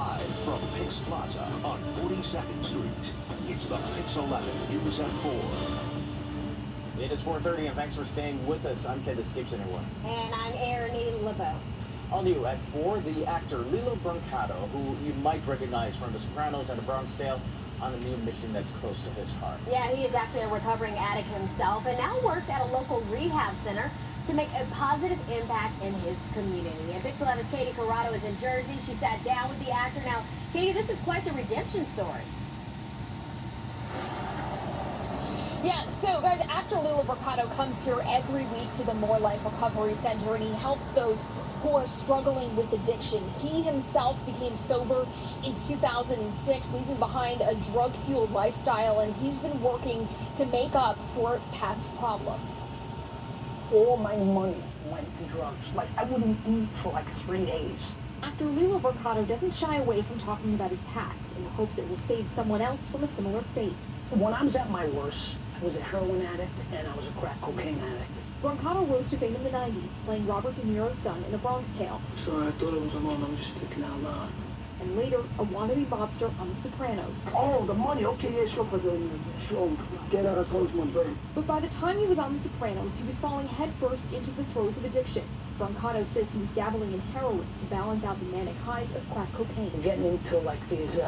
Live from Pix Plaza on 42nd Street, it's the Pix 11 News at 4. It is 4:30, and thanks for staying with us. I'm Ken Escapes Anyone. And I'm Ernie LeBeau. All new at 4, the actor Lilo Brancato, who you might recognize from The Sopranos and A Bronx Tale, on a new mission that's close to his heart. Yeah, he is actually a recovering addict himself and now works at a local rehab center to make a positive impact in his community. And Pix 11's Katie Corrado is in Jersey. She sat down with the actor. Now, Katie, this is quite the redemption story. Yeah, so guys, actor Lilo Brancato comes here every week to the More Life Recovery Center, and he helps those who are struggling with addiction. He himself became sober in 2006, leaving behind a drug-fueled lifestyle, and he's been working to make up for past problems. All my money went to drugs. Like, I wouldn't eat for like 3 days. Actor Lilo Brancato doesn't shy away from talking about his past in the hopes it will save someone else from a similar fate. When I was at my worst, I was a heroin addict and I was a crack cocaine addict. Brancato rose to fame in the 90s, playing Robert De Niro's son in A Bronx Tale. Sorry, I thought it was alone. I'm just thinking out loud. And later, a wannabe mobster on The Sopranos. Oh, the money. Okay, yeah, sure, for the show. Get out of close my brain. But by the time he was on The Sopranos, he was falling headfirst into the throes of addiction. Brancato says he was dabbling in heroin to balance out the manic highs of crack cocaine. Getting into like these,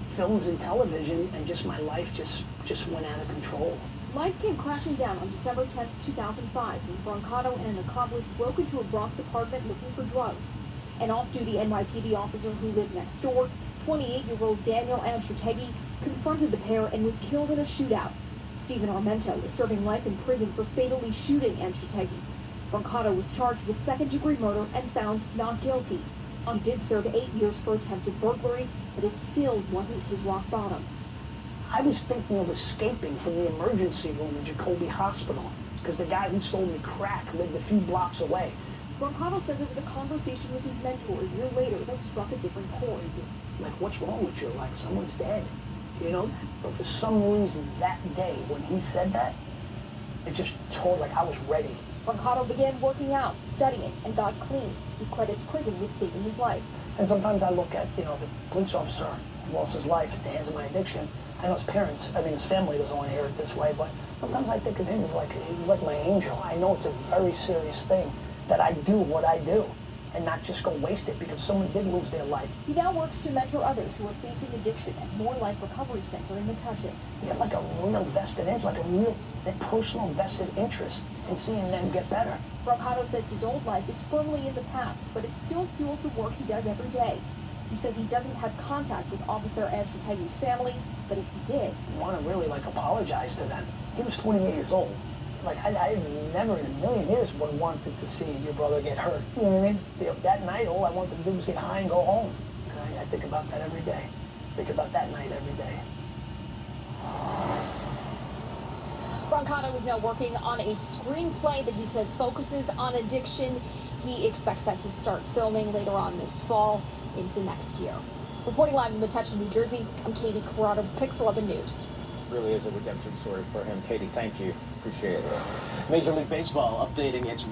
films and television, and just my life just went out of control. Life came crashing down on December 10th, 2005, when Brancato and an accomplice broke into a Bronx apartment looking for drugs. An off-duty NYPD officer who lived next door, 28-year-old Daniel Antrategui, confronted the pair and was killed in a shootout. Stephen Armento is serving life in prison for fatally shooting Antrategui. Brancato was charged with second-degree murder and found not guilty. He did serve 8 years for attempted burglary, but it still wasn't his rock bottom. I was thinking of escaping from the emergency room in Jacoby Hospital because the guy who sold me crack lived a few blocks away. Brancato says it was a conversation with his mentor a year later that struck a different chord. Like, what's wrong with you? Like, someone's dead, you know? But for some reason, that day, when he said that, it just told, like, I was ready. Brancato began working out, studying, and got clean. He credits prison with saving his life. And sometimes I look at, the police officer who lost his life at the hands of my addiction. I know his parents, his family doesn't want to hear it this way, but sometimes I think of him as like, he was like my angel. I know it's a very serious thing that I do what I do and not just go waste it because someone did lose their life. He now works to mentor others who are facing addiction at More Life Recovery Center in Metuchen. You have like a real vested interest, like a real personal vested interest in seeing them get better. Brancato says his old life is firmly in the past, but it still fuels the work he does every day. He says he doesn't have contact with Officer Antrategui's family, but if he did, you want to really apologize to them. He was 28 years old. I never in a million years would have wanted to see your brother get hurt. You know what I mean? That night, all I wanted to do was get high and go home. I think about that every day. Think about that night every day. Brancato is now working on a screenplay that he says focuses on addiction. He expects that to start filming later on this fall into next year. Reporting live in Metuchen, New Jersey, I'm Katie Corrado, Pix 11 News. Really is a redemption story for him. Katie, thank you. Appreciate it. Major League Baseball updating its